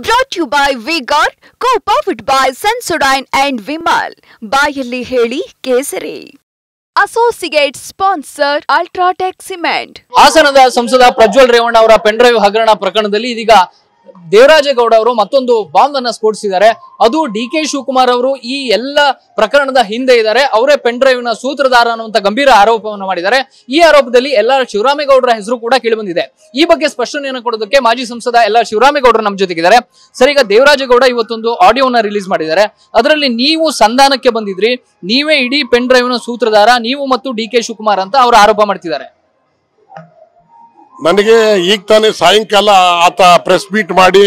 Brought to you by V-Guard, co-powered by Sensodyne and Vimal. ಬಾಯಲ್ಲಿ ಹೇಳಿ ಕೇಸರಿ. Associate sponsor UltraTech cement. ಹಾಸನದ ಸಂಸದ ಪ್ರಜ್ವಲ್ ರೇವಣ್ಣ ಅವರ ಪೆನ್ಡ್ರೈವ್ ಹಗರಣ ಪ್ರಕರಣದಲ್ಲಿ ಇದೀಗ ದೇವರಾಜೇಗೌಡ ಅವರು ಮತ್ತೊಂದು ಬಾಂಬ್ ಅನ್ನ ಸ್ಫೋಟಿಸಿದ್ದಾರೆ. ಅದು ಡಿ.ಕೆ. ಶಿವಕುಮಾರ್ ಅವರು ಈ ಎಲ್ಲ ಪ್ರಕರಣದ ಹಿಂದೆ ಇದ್ದಾರೆ, ಅವರೇ ಪೆನ್ಡ್ರೈವ್ ನ ಸೂತ್ರಧಾರ ಅನ್ನುವಂತ ಗಂಭೀರ ಆರೋಪವನ್ನು ಮಾಡಿದ್ದಾರೆ. ಈ ಆರೋಪದಲ್ಲಿ ಎಲ್.ಆರ್. ಶಿವರಾಮೇಗೌಡರ ಹೆಸರು ಕೂಡ ಕೇಳಿಬಂದಿದೆ. ಈ ಬಗ್ಗೆ ಸ್ಪಷ್ಟನೆಯನ್ನು ಕೊಡೋದಕ್ಕೆ ಮಾಜಿ ಸಂಸದ ಎಲ್.ಆರ್. ಶಿವರಾಮೇಗೌಡರು ನಮ್ಮ ಜೊತೆಗಿದ್ದಾರೆ. ಸರ್, ಈಗ ದೇವರಾಜೇಗೌಡ ಇವತ್ತೊಂದು ಆಡಿಯೋನ ರಿಲೀಸ್ ಮಾಡಿದ್ದಾರೆ. ಅದರಲ್ಲಿ ನೀವು ಸಂಧಾನಕ್ಕೆ ಬಂದಿದ್ರಿ, ನೀವೇ ಇಡೀ ಪೆನ್ಡ್ರೈವ್ ನ ಸೂತ್ರಧಾರ, ನೀವು ಮತ್ತು ಡಿ.ಕೆ. ಶಿವಕುಮಾರ್ ಅಂತ ಅವರು ಆರೋಪ ಮಾಡ್ತಿದ್ದಾರೆ. ನನಗೆ ಈಗ ತಾನೇ ಸಾಯಂಕಾಲ ಆತ ಪ್ರೆಸ್ ಮೀಟ್ ಮಾಡಿ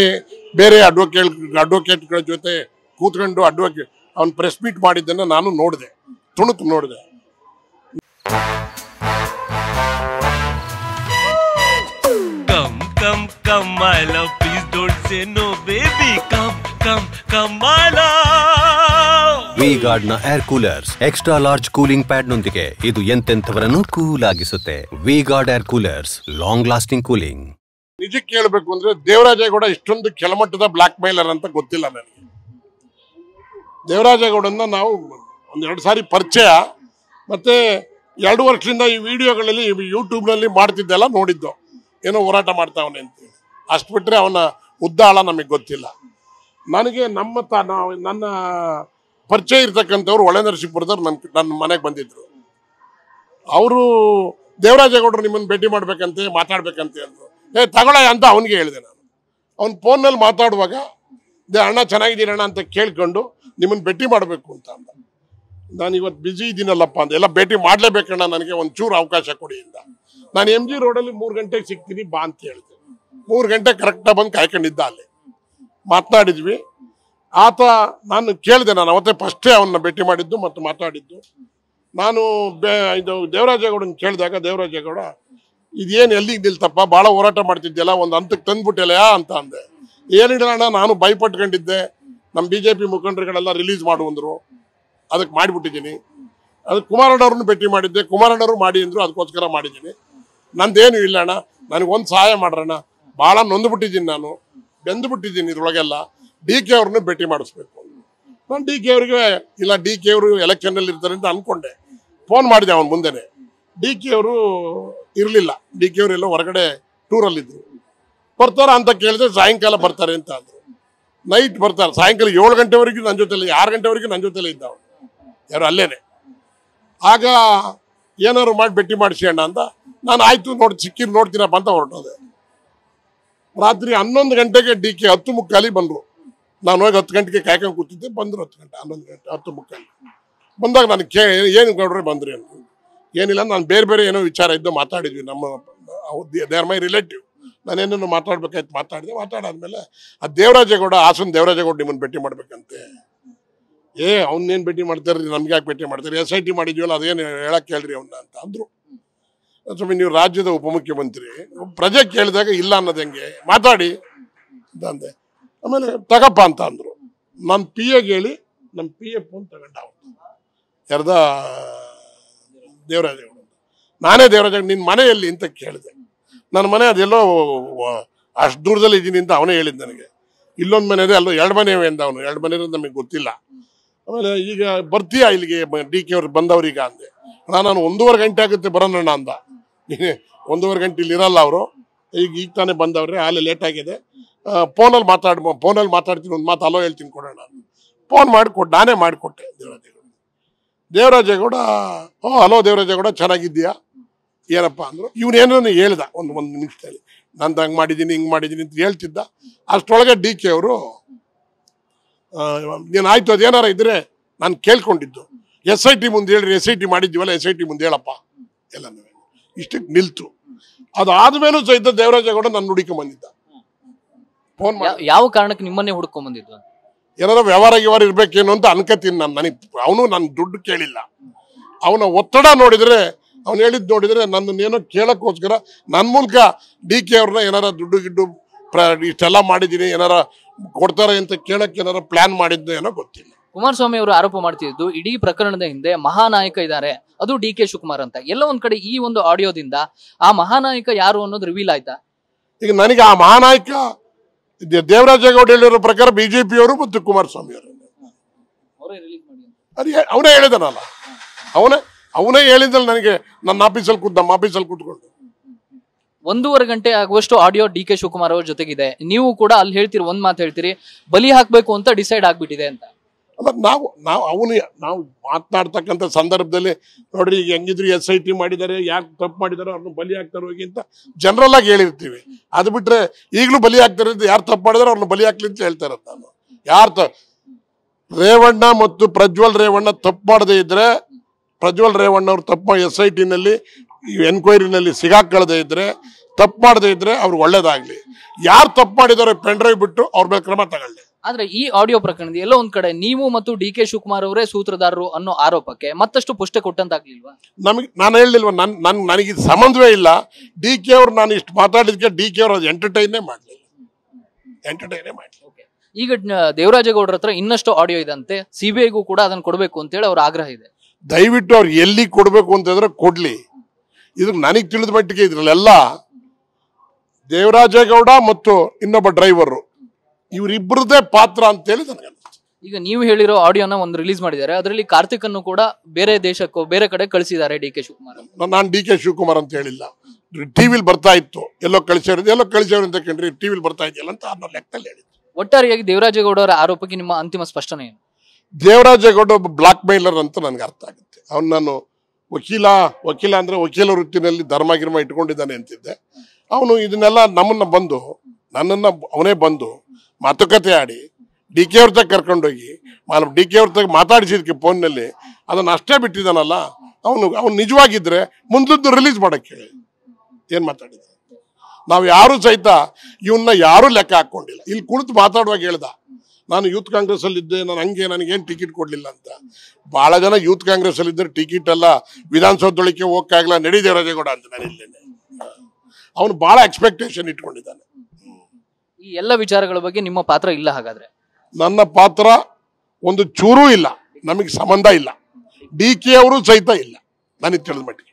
ಬೇರೆ ಅಡ್ವೊಕೇಟ್ಗಳ ಜೊತೆ ಕೂತ್ಕೊಂಡು ಅವನು ಪ್ರೆಸ್ ಮೀಟ್ ಮಾಡಿದ್ದನ್ನು ನಾನು ನೋಡಿದೆ, ತುಣುಕು ನೋಡಿದೆ. V-Guard ನ air coolers extra large cooling pad ನೊಂದಿಗೆ ಇದು ಎಂತೆಂಥವರನ್ನು ಕೂಲ್ ಆಗಿಸುತ್ತೆ. V-Guard air coolers, long lasting cooling. ನಿಜಕ್ಕೆ ಹೇಳ್ಬೇಕು ಅಂದ್ರೆ ದೇವರಾಜೇಗೌಡ ಇಷ್ಟೊಂದು ಕೆಳಮಟ್ಟದ ಬ್ಲಾಕ್ ಮೇಲರ್ ಅಂತ ಗೊತ್ತಿಲ್ಲ ನನಗೆ. ದೇವರಾಜೇಗೌಡನ್ನ ನಾವು ಒಂದೆರಡು ಸಾರಿ ಪರಿಚಯ, ಮತ್ತೆ 2 ವರ್ಷದಿಂದ ಈ ವಿಡಿಯೋಗಳಲ್ಲಿ ಯೂಟ್ಯೂಬ್ನಲ್ಲಿ ಮಾಡ್ತಿದ್ದೆಲ್ಲ ನೋಡಿದ್ದು, ಏನೋ ಹೋರಾಟ ಮಾಡ್ತಾವನೆ ಅಂತ. ಅಷ್ಟು ಬಿಟ್ಟರೆ ಅವನ ಉದ್ದಾಳ ನಮಗೆ ಗೊತ್ತಿಲ್ಲ. ನನಗೆ ನನ್ನ ಪರಿಚಯ ಇರ್ತಕ್ಕಂಥವ್ರು ಒಳನರಸೀಪುರದವ್ರು ನನ್ನ ಮನೆಗೆ ಬಂದಿದ್ರು. ಅವರು ದೇವರಾಜೇಗೌಡರು ನಿಮ್ಮನ್ನು ಭೇಟಿ ಮಾಡ್ಬೇಕಂತೆ, ಮಾತಾಡ್ಬೇಕಂತೆ ಅಂದರು. ತಗೊಳ್ಳ ಅಂತ ಅವನಿಗೆ ಹೇಳಿದೆ ನಾನು. ಅವ್ನು ಫೋನ್ನಲ್ಲಿ ಮಾತಾಡುವಾಗ ಅಣ್ಣ ಚೆನ್ನಾಗಿದ್ದೀರಣ್ಣ ಅಂತ ಕೇಳ್ಕೊಂಡು ನಿಮ್ಮನ್ನು ಭೇಟಿ ಮಾಡಬೇಕು ಅಂತ ಅಂದ. ನಾನು ಇವತ್ತು ಬ್ಯುಸಿ ಇದ್ದೀನಲ್ಲಪ್ಪ ಅಂತ, ಎಲ್ಲ ಭೇಟಿ ಮಾಡಲೇಬೇಕಣ್ಣ, ನನಗೆ ಒಂಚೂರು ಅವಕಾಶ ಕೊಡಿ ಅಂತ. ನಾನು MG ರೋಡಲ್ಲಿ 3 ಗಂಟೆಗೆ ಸಿಗ್ತೀನಿ ಬಾ ಅಂತ ಹೇಳಿದೆ. 3 ಗಂಟೆ ಕರೆಕ್ಟಾಗಿ ಬಂದು ಕಾಯ್ಕೊಂಡಿದ್ದ. ಅಲ್ಲಿ ಮಾತನಾಡಿದ್ವಿ. ಆತ ನಾನು ಕೇಳಿದೆ, ನಾನು ಅವತ್ತೇ ಫಸ್ಟೇ ಅವನ್ನ ಭೇಟಿ ಮಾಡಿದ್ದು ಮತ್ತು ಮಾತಾಡಿದ್ದು. ನಾನು ಇದು ದೇವರಾಜೇಗೌಡನ ಕೇಳಿದಾಗ ದೇವರಾಜೇಗೌಡ ಇದೇನು ಎಲ್ಲಿಗೆ ನಿಲ್ತಪ್ಪ, ಭಾಳ ಹೋರಾಟ ಮಾಡ್ತಿದ್ದೆಲ್ಲ, ಒಂದು ಹಂತಕ್ಕೆ ತಂದ್ಬಿಟ್ಟೆಲ್ಲ ಅಂತ ಅಂದೆ. ಏನಿಡೋಣ, ನಾನು ಭಯಪಟ್ಕೊಂಡಿದ್ದೆ, ನಮ್ಮ BJP ಮುಖಂಡರುಗಳೆಲ್ಲ ರಿಲೀಸ್ ಮಾಡುವಂದರು, ಅದಕ್ಕೆ ಮಾಡಿಬಿಟ್ಟಿದ್ದೀನಿ. ಅದಕ್ಕೆ ಕುಮಾರಣ್ಣವ್ರನ್ನ ಭೇಟಿ ಮಾಡಿದ್ದೆ, ಕುಮಾರಣ್ಣವರು ಮಾಡಿ ಅಂದರು, ಅದಕ್ಕೋಸ್ಕರ ಮಾಡಿದ್ದೀನಿ. ನಂದೇನು ಇಲ್ಲ ಅಣ್ಣ, ನನಗೊಂದು ಸಹಾಯ ಮಾಡ್ರಣ್ಣ, ಭಾಳ ನೊಂದುಬಿಟ್ಟಿದ್ದೀನಿ, ನಾನು ಬೆಂದುಬಿಟ್ಟಿದ್ದೀನಿ ಇದ್ರೊಳಗೆಲ್ಲ, DK ಅವ್ರನ್ನ ಭೇಟಿ ಮಾಡಿಸ್ಬೇಕು. ನಾನು DK ಅವ್ರಿಗೆ ಇಲ್ಲ, DK ಅವರು ಎಲೆಕ್ಷನ್ನಲ್ಲಿ ಇರ್ತಾರೆ ಅಂತ ಅಂದ್ಕೊಂಡೆ. ಫೋನ್ ಮಾಡಿದೆ ಅವನ ಮುಂದೆನೆ. DK ಅವರು ಇರಲಿಲ್ಲ, DK ಅವರೆಲ್ಲ ಹೊರಗಡೆ ಟೂರಲ್ಲಿದ್ದರು. ಬರ್ತಾರ ಅಂತ ಕೇಳಿದ್ರೆ ಸಾಯಂಕಾಲ ಬರ್ತಾರೆ ಅಂತ ಅಂದರು. ನೈಟ್ ಬರ್ತಾರೆ, ಸಾಯಂಕಾಲ 7 ಗಂಟೆವರೆಗೂ ನನ್ನ ಜೊತೆಲಿ, 6 ಗಂಟೆವರೆಗೂ ನನ್ನ ಜೊತೆಲೇ ಇದ್ದ ಅವನು, ಯಾರು ಅಲ್ಲೇನೆ. ಆಗ ಏನಾದ್ರು ಮಾಡಿ ಭೇಟಿ ಮಾಡಿಸಿ ಅಣ್ಣ ಅಂತ ನಾನು ಆಯ್ತು ಸಿಕ್ಕಿದ್ದು ನೋಡ್ತೀನಪ್ಪ ಅಂತ ಹೊರಟೋದೆ. ರಾತ್ರಿ 11 ಗಂಟೆಗೆ DK 10:15 ಬಂದರು. ನಾನು ಹೋಗಿ 10 ಗಂಟೆಗೆ ಕಾಯ್ಕೊಂಡು ಕೂತಿದ್ದೆ. ಬಂದರು 10 ಗಂಟೆ, 11 ಗಂಟೆ, 10:15 ಬಂದಾಗ ನಾನು ಏನು ಗೌಡ್ರೆ ಬಂದ್ರಿ ಅಂತ. ಏನಿಲ್ಲ, ನಾನು ಬೇರೆ ಏನೋ ವಿಚಾರ ಇದ್ದು ಮಾತಾಡಿದ್ವಿ, ನಮ್ಮ ದೇ ಆರ್ ಮೈ ರಿಲೇಟಿವ್. ನಾನೇನೇನು ಮಾತಾಡ್ಬೇಕಾಯ್ತು ಮಾತಾಡಾದ್ಮೇಲೆ ಆ ದೇವರಾಜೇಗೌಡ, ಹಾಸನ ದೇವರಾಜೇಗೌಡ ನಿಮ್ಮನ್ನು ಭೇಟಿ ಮಾಡ್ಬೇಕಂತೆ. ಅವನ್ನೇನು ಭೇಟಿ ಮಾಡ್ತಾರ್ರಿ, ನಮ್ಗೆ ಯಾಕೆ ಭೇಟಿ ಮಾಡ್ತಾರೆ, SIT ಮಾಡಿದ್ವಲ್ಲ, ಅದೇನು ಹೇಳಕ್ಕೆ ಹೇಳ್ರಿ ಅವನ್ನ ಅಂತ ಅಂದರು. ಸ್ವಾಮಿ, ನೀವು ರಾಜ್ಯದ ಉಪಮುಖ್ಯಮಂತ್ರಿ, ಪ್ರಜೆ ಕೇಳಿದಾಗ ಇಲ್ಲ ಅನ್ನೋದು ಹೆಂಗೆ, ಮಾತಾಡಿ ಅಂತ ಅಂದೆ. ಆಮೇಲೆ ತಗಪ್ಪ ಅಂತ ಅಂದರು. ನನ್ನ PAಗೆ ಹೇಳಿ ನಮ್ಮ PA ಫೋನ್ ತಗೊಂಡ ಯಾರ್ದ ದೇವರಾಜೇಗೌಡ. ನಾನೇ ದೇವರಾಜೇಗೌಡ, ನಿನ್ನ ಮನೆಯಲ್ಲಿ ಅಂತ ಕೇಳಿದೆ. ನನ್ನ ಮನೆ ಅದೆಲ್ಲೋ ಅಷ್ಟು ದೂರದಲ್ಲಿ ಇದ್ದೀನಿ ಅಂತ ಅವನೇ ಹೇಳಿದ್ದು ನನಗೆ. ಇಲ್ಲೊಂದು ಮನೆ ಇದೆ, ಅಲ್ಲೋ 2 ಮನೆ ಅಂದ ಅವನು. 2 ಮನೆ ನಮಗೆ ಗೊತ್ತಿಲ್ಲ. ಆಮೇಲೆ ಈಗ ಬರ್ತೀಯಾ ಇಲ್ಲಿಗೆ, DK ಅವ್ರು ಬಂದವ್ರೀಗ ಅಂದೆ. ನಾನು 1:15 ಗಂಟೆ ಆಗುತ್ತೆ ಬರೋಣ ಅಂದ. 1:15 ಗಂಟೆ ಇಲ್ಲಿ ಇರಲ್ಲ ಅವರು, ಈಗ ತಾನೇ ಬಂದವ್ರೆ, ಅಲ್ಲಿ ಲೇಟ್ ಆಗಿದೆ, ಫೋನಲ್ಲಿ ಮಾತಾಡ್ತೀನಿ, ಒಂದು ಮಾತು ಅಲೋ ಹೇಳ್ತೀನಿ ಕೊಡೋಣ. ಫೋನ್ ಮಾಡಿಕೊಟ್ಟು, ನಾನೇ ಮಾಡಿಕೊಟ್ಟೆ ದೇವರಾಜೇಗೌಡ. ಹಲೋ ದೇವರಾಜೇಗೌಡ, ಚೆನ್ನಾಗಿದ್ದೀಯಾ, ಏನಪ್ಪ ಅಂದರು. ಇವನೇನೋ ಹೇಳ್ದ ಒಂದು ನಿಮಿಷದಲ್ಲಿ, ನಂದು ಹಂಗೆ ಮಾಡಿದ್ದೀನಿ ಹಿಂಗೆ ಮಾಡಿದ್ದೀನಿ ಅಂತ ಹೇಳ್ತಿದ್ದ. ಅಷ್ಟರೊಳಗೆ DK ಅವರು ನೀನು ಆಯ್ತು, ಅದೇನಾರ ಇದ್ರೆ ನಾನು ಕೇಳ್ಕೊಂಡಿದ್ದು, SIT ಮುಂದೆ ಹೇಳ್ರಿ, SIT ಮಾಡಿದ್ದೀವಲ್ಲ, SIT ಮುಂದೆ ಹೇಳಪ್ಪ ಎಲ್ಲ ಇಷ್ಟಕ್ಕೆ ನಿಲ್ತು. ಅದಾದ್ಮೇಲೂ ಸಹಿತ ದೇವರಾಜೇಗೌಡ ನನ್ನ ಹುಡುಕೊಂಡ್ ಫೋನ್ ಮಾಡಿ ಯಾವ ಕಾರಣಕ್ಕೆ ನಿಮ್ಮನ್ನೇ ಹುಡ್ಕೊಂಡ್ ಬಂದಿದ್ದು, ಏನಾರ ವ್ಯವಹಾರ ಇರ್ಬೇಕೇನು ಅಂತ ಅನ್ಕತೀನಿ ನಾನು. ಅವನು ನನ್ನ ದುಡ್ಡು ಕೇಳಿಲ್ಲ. ಅವನ ಒತ್ತಡ ನೋಡಿದ್ರೆ, ಅವ್ನು ಹೇಳಿದ್ ನೋಡಿದ್ರೆ, ನನ್ನನ್ನೇನೋ ಕೇಳಕ್ಕೋಸ್ಕರ ನನ್ನ ಮೂಲಕ DK ಅವ್ರನ್ನ ಏನಾರ ದುಡ್ಡು ಇಷ್ಟೆಲ್ಲ ಮಾಡಿದ್ದೀನಿ, ಏನಾರ ಕೊಡ್ತಾರೆ ಅಂತ ಕೇಳಕ್ಕೆ ಏನಾರ ಪ್ಲಾನ್ ಮಾಡಿದ್ದು ಏನೋ ಗೊತ್ತಿಲ್ಲ. ಕುಮಾರಸ್ವಾಮಿ ಅವರು ಆರೋಪ ಮಾಡ್ತಿದ್ದು ಇಡೀ ಪ್ರಕರಣದ ಹಿಂದೆ ಮಹಾನಾಯಕ ಇದ್ದಾರೆ, ಅದು DK ಶಿವಕುಮಾರ್ ಅಂತ. ಎಲ್ಲ ಒಂದ್ ಕಡೆ ಈ ಒಂದು ಆಡಿಯೋದಿಂದ ಆ ಮಹಾನಾಯಕ ಯಾರು ಅನ್ನೋದು ರಿವೀಲ್ ಆಯ್ತಾ? ಈಗ ನನಗೆ ಆ ಮಹಾನಾಯಕ ದೇವರಾಜೇಗೌಡ ಹೇಳಿರೋ ಪ್ರಕಾರ ಬಿಜೆಪಿಯವರು ಮತ್ತು ಕುಮಾರಸ್ವಾಮಿ ಅವರು ಅವನೇ ಹೇಳಿದಾನಲ್ಲ, ಅವನೇ ಹೇಳಿದ್ದಲ್ಲಿ ನನಗೆ ನನ್ನ ಆಫೀಸಲ್ಲಿ ಕೂತ್ಕೊಂಡು 1.5 ಗಂಟೆ ಆಗುವಷ್ಟು ಆಡಿಯೋ ಡಿ ಕೆ ಶಿವಕುಮಾರ್ ಅವ್ರ ಜೊತೆಗಿದೆ. ನೀವು ಕೂಡ ಅಲ್ಲಿ ಹೇಳ್ತೀರಿ, ಒಂದ್ ಮಾತು ಹೇಳ್ತೀರಿ, ಬಲಿ ಹಾಕ್ಬೇಕು ಅಂತ ಡಿಸೈಡ್ ಆಗ್ಬಿಟ್ಟಿದೆ ಅಂತ. ಅಲ್ಲ, ನಾವು ಮಾತನಾಡ್ತಕ್ಕಂಥ ಸಂದರ್ಭದಲ್ಲಿ ನೋಡ್ರಿ, ಈಗ ಹೆಂಗಿದ್ರು SIT ಮಾಡಿದ್ದಾರೆ, ಯಾಕೆ ತಪ್ಪು ಮಾಡಿದಾರೋ ಅವ್ರನ್ನ ಬಲಿ ಹಾಕ್ತಾರೆ ಹೋಗಿ ಅಂತ ಜನರಲ್ ಆಗಿ ಹೇಳಿರ್ತೀವಿ. ಅದು ಬಿಟ್ರೆ ಈಗಲೂ ಬಲಿ ಹಾಕ್ತಾರೆ, ಯಾರು ತಪ್ಪು ಮಾಡಿದಾರೋ ಅವ್ರನ್ನ ಬಲಿ ಹಾಕ್ಲಿ ಅಂತ ಹೇಳ್ತಾ ಇರೋದು ನಾನು. ಯಾರು ರೇವಣ್ಣ ಮತ್ತು ಪ್ರಜ್ವಲ್ ರೇವಣ್ಣ ತಪ್ಪು ಮಾಡದೇ ಇದ್ರೆ, ಪ್ರಜ್ವಲ್ ರೇವಣ್ಣ ಅವ್ರು ತಪ್ಪು SIT-ನಲ್ಲಿ ಎನ್ಕ್ವೈರಿನಲ್ಲಿ ಸಿಗಾಕೊಳ್ಳದೆ ಇದ್ರೆ, ತಪ್ಪು ಮಾಡದೇ ಇದ್ರೆ ಅವ್ರಿಗೆ ಒಳ್ಳೇದಾಗ್ಲಿ. ಯಾರು ತಪ್ಪು ಮಾಡಿದಾರೋ ಪೆನ್ ಡ್ರೈವ್ ಬಿಟ್ಟು ಅವ್ರ ಮೇಲೆ ಕ್ರಮ ತಗೊಳ್ಳಿ. ಆದ್ರೆ ಈ ಆಡಿಯೋ ಪ್ರಕರಣದ ಎಲ್ಲೋ ಒಂದ್ ಕಡೆ ನೀವು ಮತ್ತು ಡಿ ಕೆ ಶಿವಕುಮಾರ್ ಅವರೇ ಸೂತ್ರಧಾರರು ಅನ್ನೋ ಆರೋಪಕ್ಕೆ ಮತ್ತಷ್ಟು ಪುಷ್ಟೆ ಕೊಟ್ಟಂತಾಗ್ಲಿಲ್ವಾ? ನಾನು ಹೇಳಿಲ್ವಾ, ನನಗೆ ಸಂಬಂಧವೇ ಇಲ್ಲ. ಡಿ ಕೆ ಅವ್ರು ನಾನು ಇಷ್ಟು ಮಾತಾಡಿದ್ಕೆ ಡಿ ಕೆ ಅವ್ರು ಅದು ಎಂಟರ್ಟೈನೇ ಮಾಡಲಿಲ್ಲ. ಈಗ ದೇವರಾಜೇಗೌಡರ ಹತ್ರ ಇನ್ನಷ್ಟು ಆಡಿಯೋ ಇದಂತೆ, CBI-ಗೂ ಕೂಡ ಅದನ್ನ ಕೊಡಬೇಕು ಅಂತೇಳಿ ಅವ್ರ ಆಗ್ರಹ ಇದೆ. ದಯವಿಟ್ಟು ಅವ್ರು ಎಲ್ಲಿ ಕೊಡಬೇಕು ಅಂತಂದ್ರೆ ಕೊಡ್ಲಿ. ಇದು ನನಗೆ ತಿಳಿದ ಮಟ್ಟಿಗೆ ಇದ್ರಲ್ಲೆಲ್ಲ ದೇವರಾಜೇಗೌಡ ಮತ್ತು ಇನ್ನೊಬ್ಬ ಡ್ರೈವರು ಇವರಿಬ್ಬರದೇ ಪಾತ್ರ ಅಂತೇಳಿ ನನಗೆ. ಈಗ ನೀವು ಹೇಳಿರೋ ಆಡಿಯೋನ ಒಂದು ರಿಲೀಸ್ ಮಾಡಿದ್ದಾರೆ, ಅದರಲ್ಲಿ ಕಾರ್ತಿಕ್ ಅನ್ನು ಕೂಡ ಬೇರೆ ದೇಶಕ್ಕೂ ಬೇರೆ ಕಡೆ ಕಳಿಸಿದ್ದಾರೆ ಡಿ ಕೆ ಶಿವಕುಮಾರ್. ನಾನು ಡಿ ಕೆ ಶಿವಕುಮಾರ್ ಅಂತ ಹೇಳಿಲ್ಲ, ಟಿವಿಲಿ ಬರ್ತಾ ಇತ್ತು, ಎಲ್ಲೋ ಕಳಿಸೋರು ಅಂತ ಕಂಡ್ರಿ, ಟಿವಿಲಿ ಬರ್ತಾ ಇದೆಯಲ್ಲ ಅಂತ ಅನ್ನೋ ಲೆಕ್ಕದಲ್ಲಿ ಹೇಳಿದ್ರು. ಒಟ್ಟಾರೆಯಾಗಿ ದೇವರಾಜೇಗೌಡ ಅವರ ಆರೋಪಕ್ಕೆ ನಿಮ್ಮ ಅಂತಿಮ ಸ್ಪಷ್ಟನೆ ಏನು? ದೇವರಾಜೇಗೌಡ ಒಬ್ಬ ಬ್ಲಾಕ್ ಮೇಲರ್ ಅಂತ ನನಗೆ ಅರ್ಥ ಆಗುತ್ತೆ. ಅವ್ನು ನಾನು ವಕೀಲ ಅಂದ್ರೆ ವಕೀಲ ವೃತ್ತಿನಲ್ಲಿ ಧರ್ಮ ಇಟ್ಕೊಂಡಿದ್ದಾನೆ ಅಂತಿದ್ದೆ. ಅವನು ಇದನ್ನೆಲ್ಲ ನನ್ನನ್ನ ಅವನೇ ಬಂದು ಮಾತುಕತೆ ಆಡಿ ಡಿ ಕೆ ಅವ್ರ ತಗ ಕರ್ಕೊಂಡೋಗಿ ಡಿ ಕೆ ಅವ್ರ ತಗ ಮಾತಾಡಿಸಿದಕ್ಕೆ ಫೋನ್ನಲ್ಲಿ ಅದನ್ನ ಅಷ್ಟೇ ಬಿಟ್ಟಿದ್ದಾನಲ್ಲ. ಅವನು ನಿಜವಾಗಿದ್ರೆ ಮುಂದದ್ದು ರಿಲೀಸ್ ಮಾಡಕ್ಕೆ ಹೇಳಿ. ಏನ್ ಮಾತಾಡಿದ? ನಾವು ಯಾರು ಸಹಿತ ಇವನ್ನ ಯಾರು ಲೆಕ್ಕ ಹಾಕೊಂಡಿಲ್ಲ. ಇಲ್ಲಿ ಕುಳಿತು ಮಾತಾಡುವಾಗ ಹೇಳ್ದ, ನಾನು ಯೂತ್ ಕಾಂಗ್ರೆಸ್ ಅಲ್ಲಿ ಇದ್ದೆ, ನನಗೇನು ಟಿಕೆಟ್ ಕೊಡ್ಲಿಲ್ಲ ಅಂತ. ಬಹಳ ಜನ ಯೂತ್ ಕಾಂಗ್ರೆಸ್ ಅಲ್ಲಿ ಇದ್ದರೆ ಟಿಕೆಟ್ ಎಲ್ಲ ವಿಧಾನಸೌಧದೊಳಕ್ಕೆ ಹೋಗಕ್ಕಾಗಲ್ಲ, ನಡಿ ದೇವರಾಜೇಗೌಡ ಅಂತ ನಾನು ಇಲ್ಲೇನೆ. ಅವನು ಬಹಳ ಎಕ್ಸ್ಪೆಕ್ಟೇಷನ್ ಇಟ್ಕೊಂಡಿದ್ದಾನೆ. ಈ ಎಲ್ಲ ವಿಚಾರಗಳ ಬಗ್ಗೆ ನಿಮ್ಮ ಪಾತ್ರ ಇಲ್ಲ ಹಾಗಾದ್ರೆ? ನನ್ನ ಪಾತ್ರ ಒಂದು ಚೂರೂ ಇಲ್ಲ, ನಮಗೆ ಸಂಬಂಧ ಇಲ್ಲ, ಡಿ ಕೆ ಅವರು ಸಹಿತ ಇಲ್ಲ ನನಗೆ ತಿಳಿದ ಮಟ್ಟಿಗೆ.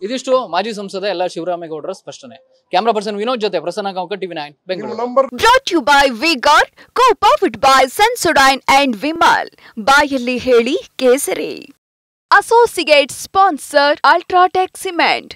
ಇದಿಷ್ಟು ಮಾಜಿ ಸಂಸದ ಎಲ್ಲ ಶಿವರಾಮೇಗೌಡರ ಸ್ಪಷ್ಟನೆ. ಕ್ಯಾಮರಾ ಪರ್ಸನ್ ವಿನೋದ್ ಜೊತೆ Prasanna Gaonkar, TV9 Bengaluru. Brought to you by V-Guard, co-powered by Sensodyne and Vimal. ಬಾಯಲ್ಲಿ ಹೇಳಿ ಕೇಸರಿ. Associate sponsor Ultratech Cement.